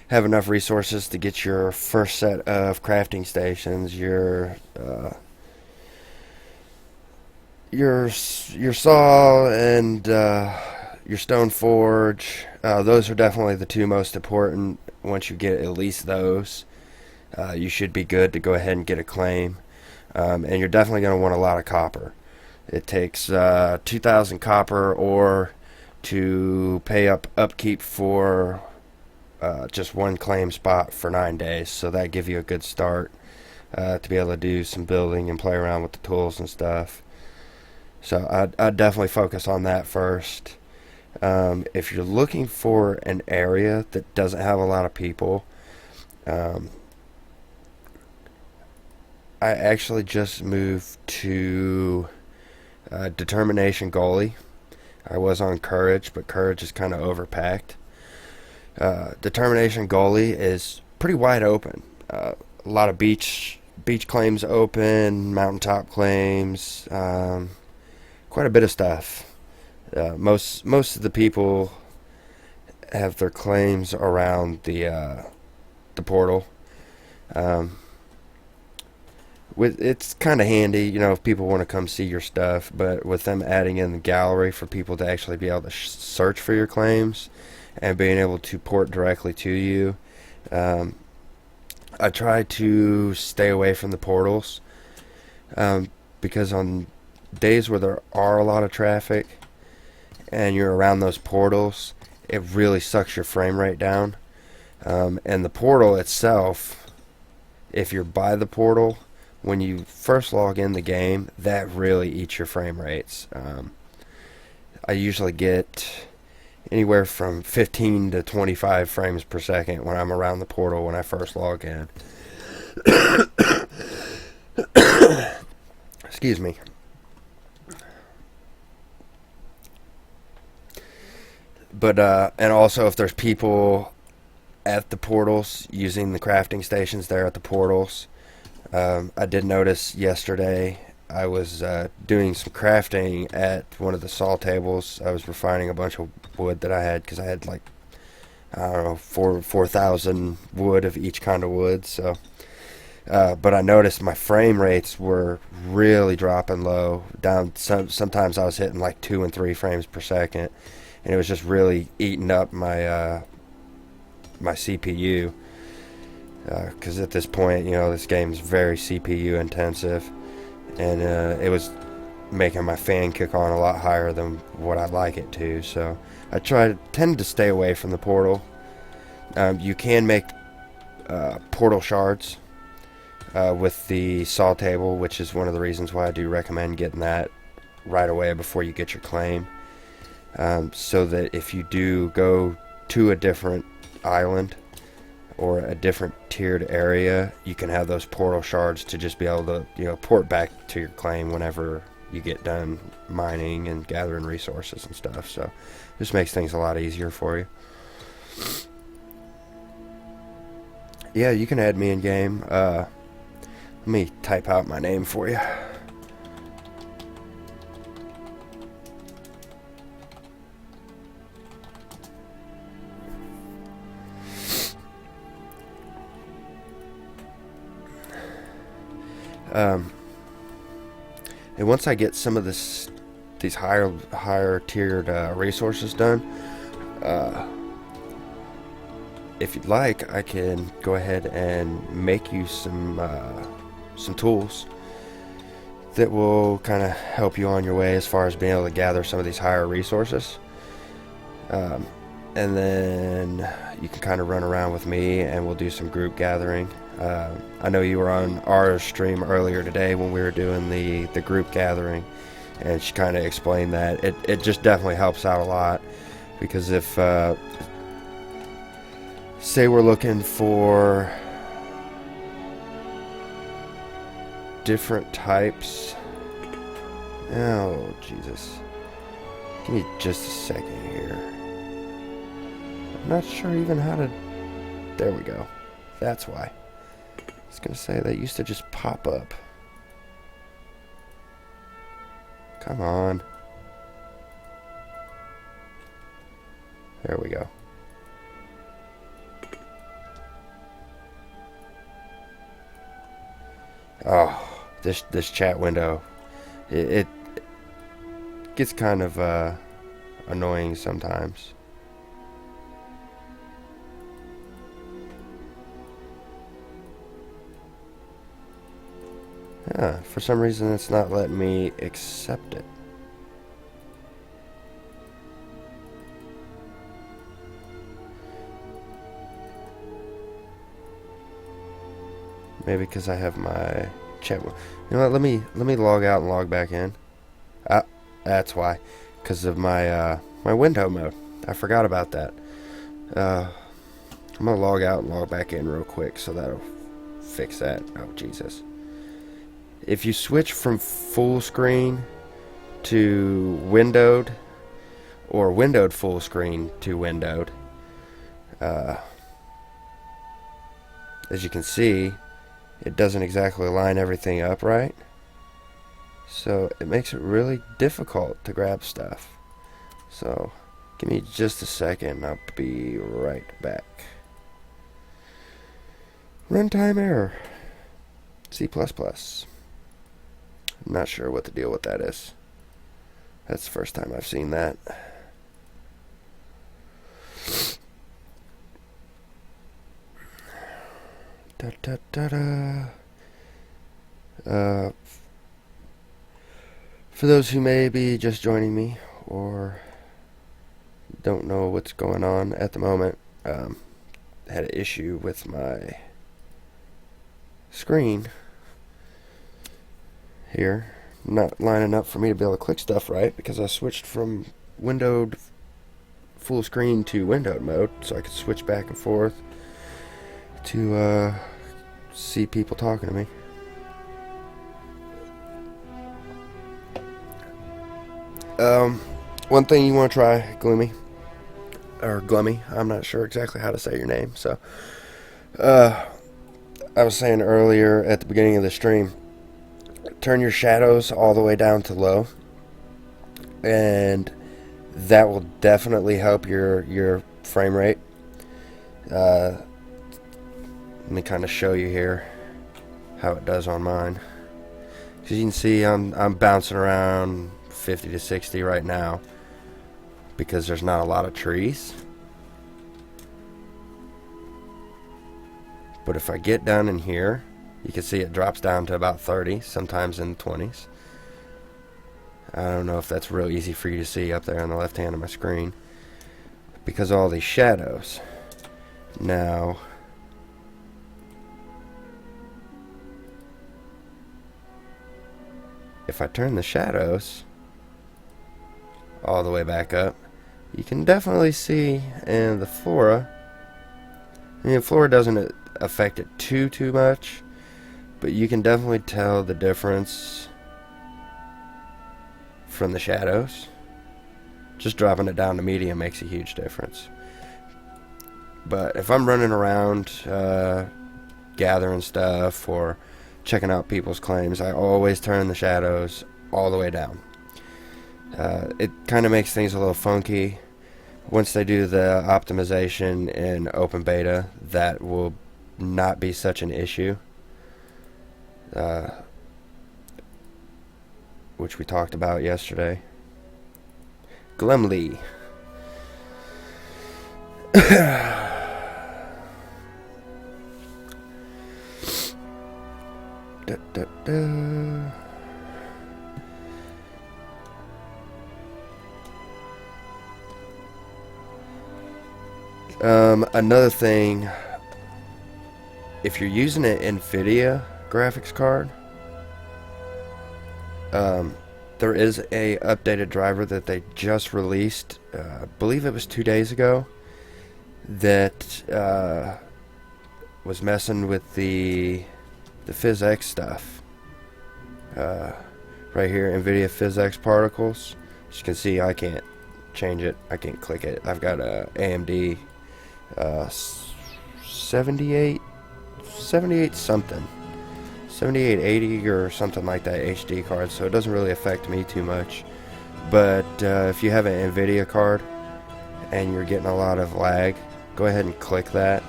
have enough resources to get your first set of crafting stations, your saw and your stone forge. Those are definitely the two most important. Once you get at least those, you should be good to go ahead and get a claim. And you're definitely going to want a lot of copper. It takes 2,000 copper ore to pay up upkeep for just one claim spot for 9 days. So that gives you a good start to be able to do some building and play around with the tools and stuff. So I'd definitely focus on that first. If you're looking for an area that doesn't have a lot of people, um, I actually just moved to Determination Gully. I was on Courage, but Courage is kind of overpacked. Determination Gully is pretty wide open. A lot of beach claims open, mountaintop claims, quite a bit of stuff. Most of the people have their claims around the portal. Um, it's kind of handy, if people want to come see your stuff. But with them adding in the gallery for people to actually be able to search for your claims and being able to port directly to you, um, I try to stay away from the portals because on days where there are a lot of traffic and you're around those portals, it really sucks your frame rate down. And the portal itself, if you're by the portal, when you first log in the game, that really eats your frame rates. I usually get anywhere from 15 to 25 frames per second when I'm around the portal when I first log in. Excuse me. But and also if there's people at the portals using the crafting stations there at the portals, I did notice yesterday I was doing some crafting at one of the saw tables. I was refining a bunch of wood that I had because I had like, I don't know, 4,000 wood of each kind of wood. So, but I noticed my frame rates were really dropping low. Down. Sometimes I was hitting like 2 and 3 frames per second, and it was just really eating up my CPU. Because at this point, this game is very CPU intensive, and it was making my fan kick on a lot higher than what I'd like it to. So I tend to stay away from the portal. You can make portal shards with the saw table, which is one of the reasons why I do recommend getting that right away before you get your claim, so that if you do go to a different island or a different tiered area, you can have those portal shards to just be able to, port back to your claim whenever you get done mining and gathering resources and stuff. So this makes things a lot easier for you. Yeah, you can add me in game. Let me type out my name for you. Um, and once I get some of these higher tiered resources done, uh, if you'd like, I can go ahead and make you some tools that will kind of help you on your way as far as being able to gather some of these higher resources. Um, and then you can kind of run around with me, and we'll do some group gathering. I know you were on our stream earlier today when we were doing the group gathering, and she kind of explained that it just definitely helps out a lot, because if say we're looking for different types. Oh Jesus, give me just a second here. I'm not sure even how to. There we go. That's why. I was gonna say that used to just pop up. Come on. There we go. Oh, this chat window, it gets kind of annoying sometimes. Yeah, for some reason it's not letting me accept it. Maybe because I have my chat. You know what? Let me log out and log back in. Ah, that's why. Because of my my window mode. I forgot about that. I'm gonna log out and log back in real quick, so that'll fix that. Oh Jesus! If you switch from full screen to windowed, or windowed full screen to windowed, as you can see, it doesn't exactly line everything up right. So it makes it really difficult to grab stuff. So give me just a second, I'll be right back. Runtime error. C++. I'm not sure what the deal with that is. That's the first time I've seen that. Da, da, da, da. For those who may be just joining me or don't know what's going on at the moment, had an issue with my screen here, not lining up for me to be able to click stuff right because I switched from windowed full screen to windowed mode so I could switch back and forth to see people talking to me. One thing you want to try, Gloomy, or Glummy, I'm not sure exactly how to say your name, so I was saying earlier at the beginning of the stream, turn your shadows all the way down to low, and that will definitely help your frame rate. Let me kind of show you here how it does on mine. As you can see, I'm bouncing around 50 to 60 right now because there's not a lot of trees. But if I get down in here, you can see it drops down to about 30, sometimes in the 20s. I don't know if that's real easy for you to see up there on the left hand of my screen because of all these shadows. Now, if I turn the shadows all the way back up, you can definitely see in the flora. I mean, flora doesn't affect it too much, but you can definitely tell the difference from the shadows. Just dropping it down to medium makes a huge difference. But if I'm running around gathering stuff or checking out people's claims, I always turn the shadows all the way down. It kind of makes things a little funky. Once they do the optimization in open beta, that will not be such an issue, which we talked about yesterday. Glemly. Da, da, da. Another thing, if you're using an NVIDIA graphics card, there is a updated driver that they just released, I believe it was 2 days ago, that was messing with the PhysX stuff. Right here, NVIDIA PhysX particles. As you can see, I can't change it. I can't click it. I've got a AMD 78 something, 7880 or something like that HD card, so it doesn't really affect me too much. But if you have an NVIDIA card and you're getting a lot of lag, go ahead and click that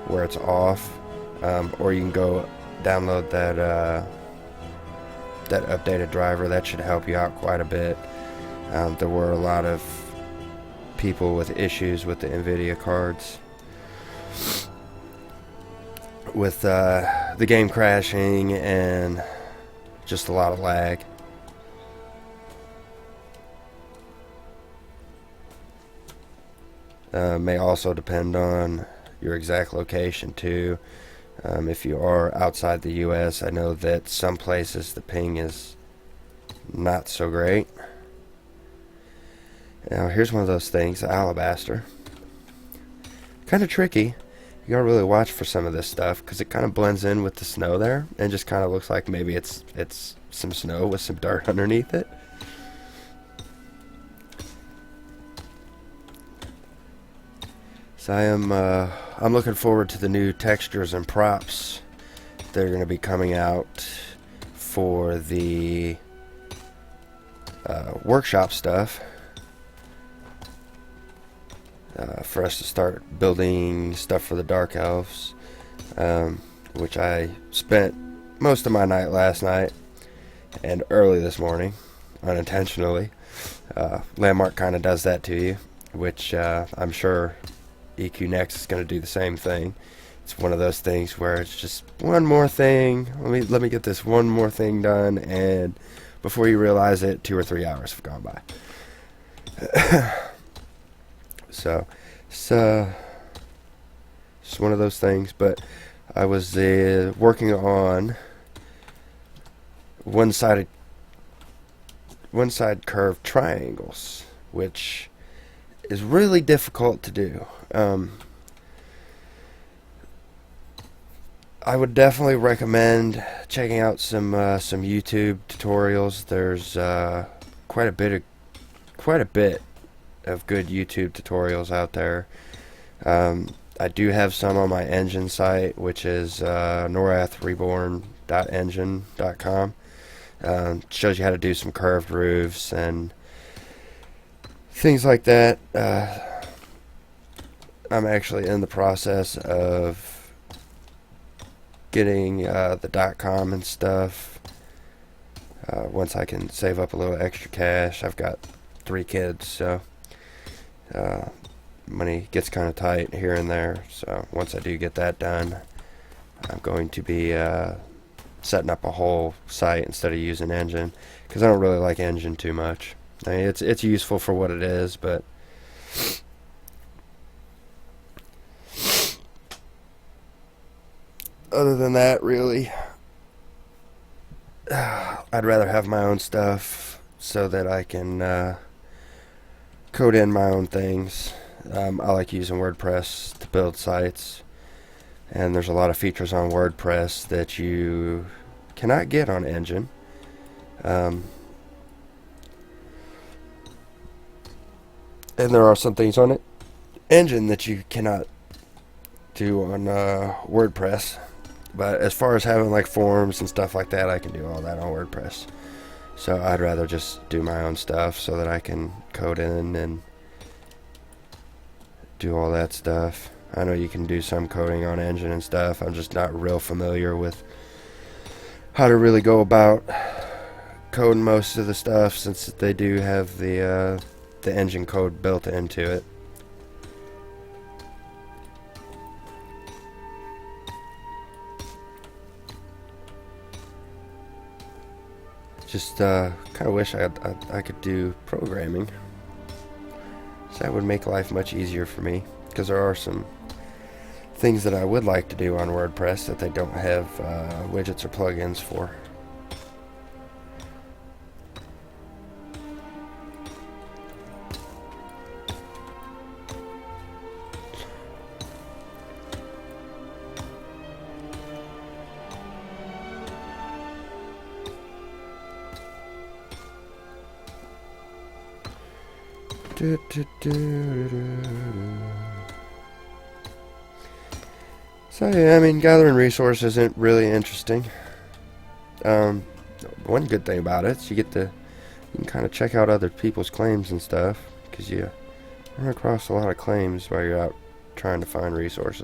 where it's off, or you can go download that updated driver. That should help you out quite a bit. There were a lot of people with issues with the NVIDIA cards, with the game crashing and just a lot of lag. May also depend on your exact location too. If you are outside the US, I know that some places the ping is not so great. Now here's one of those things, Alabaster. Kind of tricky. You gotta really watch for some of this stuff because it kind of blends in with the snow there and just kind of looks like maybe it's some snow with some dirt underneath it. So I'm looking forward to the new textures and props that are going to be coming out for the workshop stuff, for us to start building stuff for the Dark Elves, which I spent most of my night last night and early this morning, unintentionally. Landmark kind of does that to you, which I'm sure EQ Next is going to do the same thing. It's one of those things where it's just one more thing. Let me get this one more thing done, and before you realize it, 2 or 3 hours have gone by. So it's one of those things. But I was working on one-side curved triangles, which is really difficult to do. I would definitely recommend checking out some YouTube tutorials. There's quite a bit of good YouTube tutorials out there. I do have some on my engine site, which is norathreborn.engine.com. Shows you how to do some curved roofs and things like that. I'm actually in the process of getting the .com and stuff. Once I can save up a little extra cash. I've got 3 kids, so money gets kind of tight here and there. So once I do get that done, I'm going to be setting up a whole site instead of using Engine, because I don't really like Engine too much. I mean, it's useful for what it is, but other than that, really, I'd rather have my own stuff so that I can code in my own things. I like using WordPress to build sites, and there's a lot of features on WordPress that you cannot get on Engine. And there are some things on Engine that you cannot do on WordPress. But as far as having like forms and stuff like that, I can do all that on WordPress. So I'd rather just do my own stuff so that I can code in and do all that stuff. I know you can do some coding on Engine and stuff. I'm just not real familiar with how to really go about coding most of the stuff, since they do have the Engine code built into it. Just kind of wish I could do programming. So that would make life much easier for me, because there are some things that I would like to do on WordPress that they don't have widgets or plugins for. So yeah, I mean, gathering resources isn't really interesting. One good thing about it is you can kind of check out other people's claims and stuff, because you run across a lot of claims while you're out trying to find resources.